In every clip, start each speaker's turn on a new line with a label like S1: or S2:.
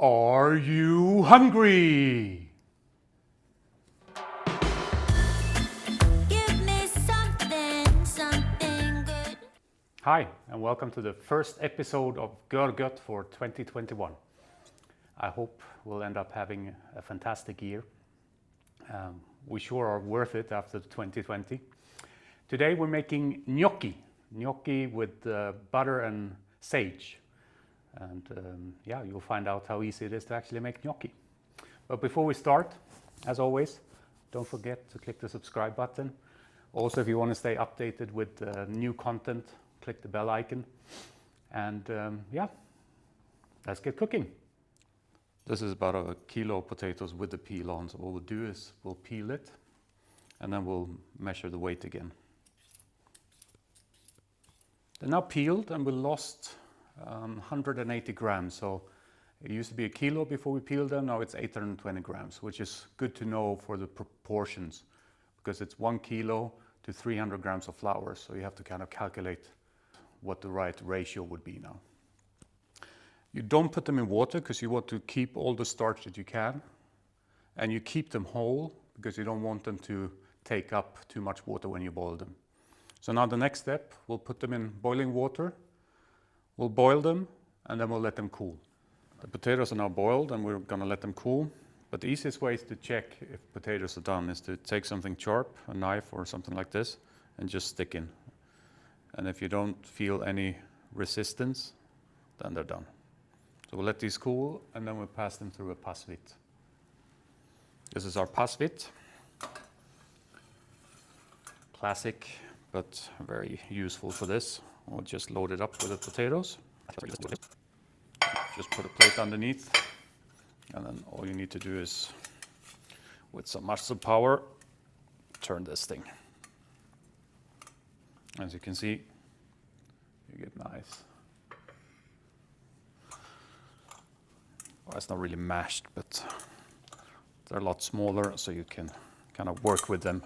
S1: Are you hungry?
S2: Give me something good.
S1: Hi, and welcome to the first episode of Görgött for 2021. I hope we'll end up having a fantastic year. We sure are worth it after 2020. Today we're making gnocchi with butter and sage. And you'll find out how easy it is to actually make gnocchi. But before we start, as always, don't forget to click the subscribe button. Also, if you want to stay updated with new content, click the bell icon. And let's get cooking. This is about a kilo of potatoes with the peel on. So what we'll do is we'll peel it and then we'll measure the weight again. They're now peeled and we lost 180 grams. So it used to be a kilo before we peeled them. Now it's 820 grams, which is good to know for the proportions because it's 1 kilo to 300 grams of flour. So you have to kind of calculate what the right ratio would be now. You don't put them in water because you want to keep all the starch that you can. And you keep them whole because you don't want them to take up too much water when you boil them. So now the next step, we'll put them in boiling water. We'll boil them and then we'll let them cool. The potatoes are now boiled and we're going to let them cool. But the easiest way to check if potatoes are done is to take something sharp, a knife or something like this, and just stick in. And if you don't feel any resistance, then they're done. So we'll let these cool and then we'll pass them through a passvit. This is our passvit. Classic, but very useful for this. We'll just load it up with the potatoes. Just put a plate underneath. And then all you need to do is, with some muscle power, turn this thing. As you can see, you get nice. Well, it's not really mashed, but they're a lot smaller, so you can kind of work with them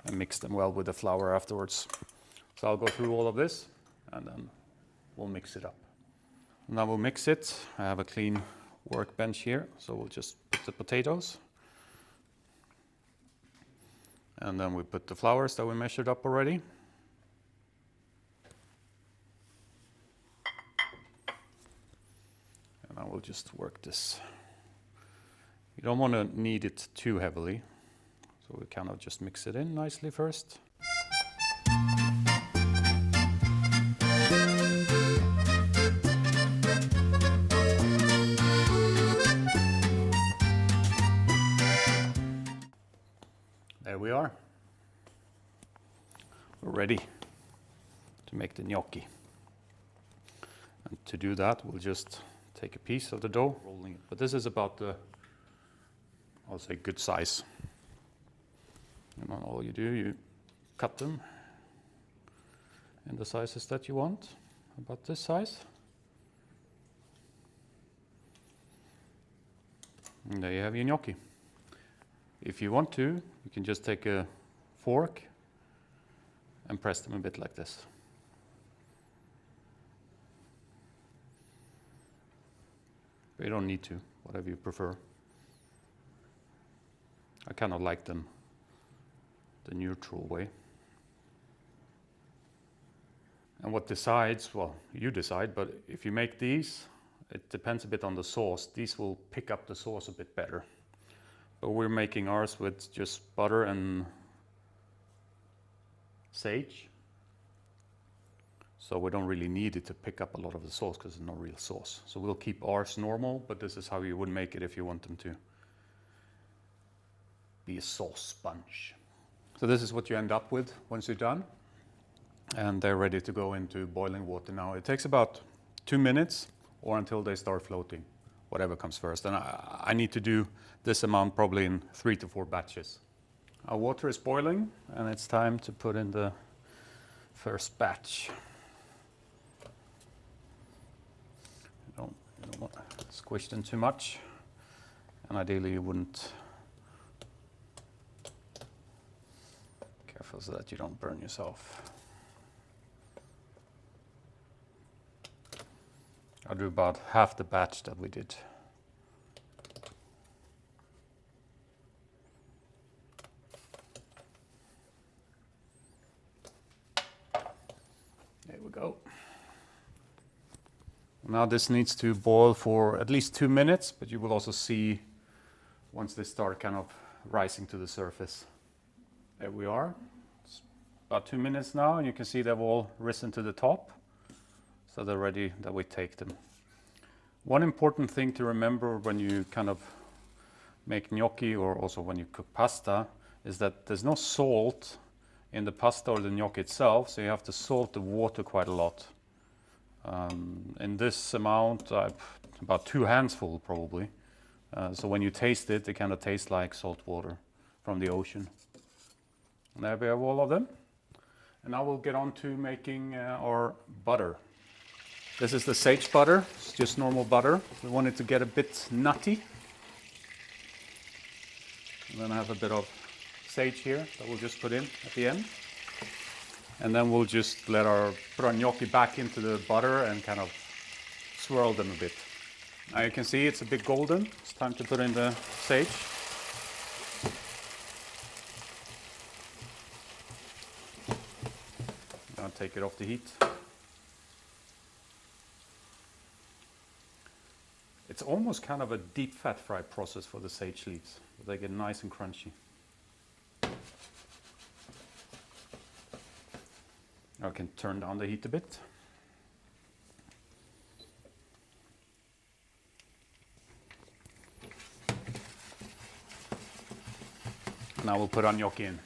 S1: and mix them well with the flour afterwards. So I'll go through all of this and then we'll mix it up. Now we'll mix it. I have a clean workbench here, so we'll just put the potatoes. And then we put the flours that we measured up already. And I will just work this. You don't want to knead it too heavily, so we kind of just mix it in nicely first. There we are. We're ready to make the gnocchi. And to do that, we'll just take a piece of the dough, rolling it. But this is about the, I'll say, good size. And then all you do, you cut them in the sizes that you want, about this size. And there you have your gnocchi. If you want to, you can just take a fork and press them a bit like this. But you don't need to, whatever you prefer. I kind of like them the neutral way. And what decides, well, you decide, but if you make these, it depends a bit on the sauce. These will pick up the sauce a bit better. But we're making ours with just butter and sage. So we don't really need it to pick up a lot of the sauce because it's no real sauce. So we'll keep ours normal, but this is how you would make it if you want them to be a sauce sponge. So this is what you end up with once you're done. And they're ready to go into boiling water now. It takes about 2 minutes or until they start floating, whatever comes first. And I need to do this amount probably in 3 to 4 batches. Our water is boiling and it's time to put in the first batch. You don't want to squish them too much. And ideally you wouldn't. Careful so that you don't burn yourself. I'll do about half the batch that we did Now this needs to boil for at least 2 minutes, but you will also see once they start kind of rising to the surface. There we are. It's about 2 minutes now, and you can see they've all risen to the top. So they're ready that we take them. One important thing to remember when you kind of make gnocchi, or also when you cook pasta, is that there's no salt in the pasta or the gnocchi itself, so you have to salt the water quite a lot. In this amount, about 2 handsful probably. So when you taste it, it kind of tastes like salt water from the ocean. And there we have all of them. And now we'll get on to making our butter. This is the sage butter. It's just normal butter. We want it to get a bit nutty. And then I have a bit of sage here that we'll just put in at the end. And then we'll just put our gnocchi back into the butter and kind of swirl them a bit. Now you can see it's a bit golden. It's time to put in the sage. I'll take it off the heat. It's almost kind of a deep fat fry process for the sage leaves. They get nice and crunchy. I can turn down the heat a bit. Now we'll put our gnocchi in.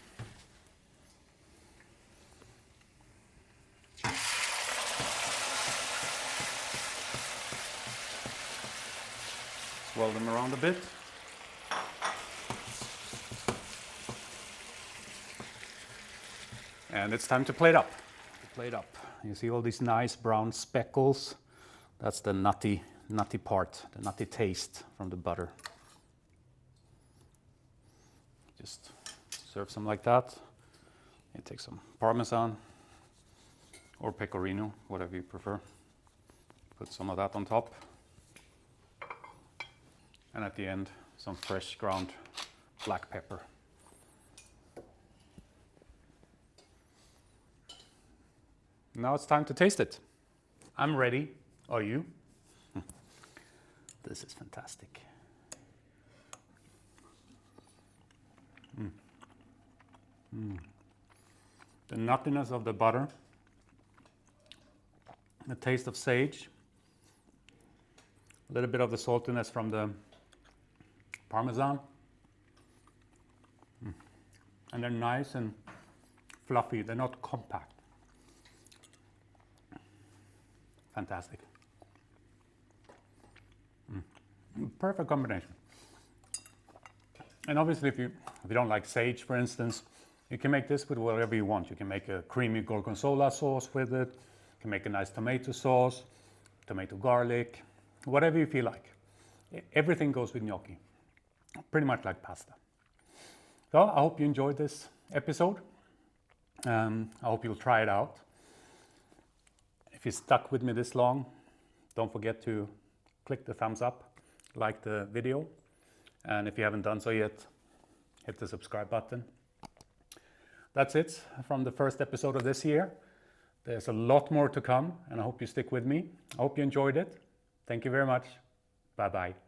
S1: Swirl them around a bit. And it's time to plate up. You see all these nice brown speckles? That's the nutty part, the nutty taste from the butter. Just serve some like that. You take some parmesan or pecorino, whatever you prefer. Put some of that on top. And at the end, some fresh ground black pepper. Now it's time to taste it. I'm ready. Are you? This is fantastic. The nuttiness of the butter, the taste of sage, a little bit of the saltiness from the parmesan, and they're nice and fluffy. They're not compact. Fantastic. Perfect combination. And obviously, if you don't like sage, for instance, you can make this with whatever you want. You can make a creamy gorgonzola sauce with it. You can make a nice tomato sauce, tomato garlic, whatever you feel like. Everything goes with gnocchi, pretty much like pasta. So I hope you enjoyed this episode. I hope you'll try it out. If you stuck with me this long, don't forget to click the thumbs up, like the video, and if you haven't done so yet, hit the subscribe button. That's it from the first episode of this year. There's a lot more to come, and I hope you stick with me. I hope you enjoyed it. Thank you very much. Bye-bye.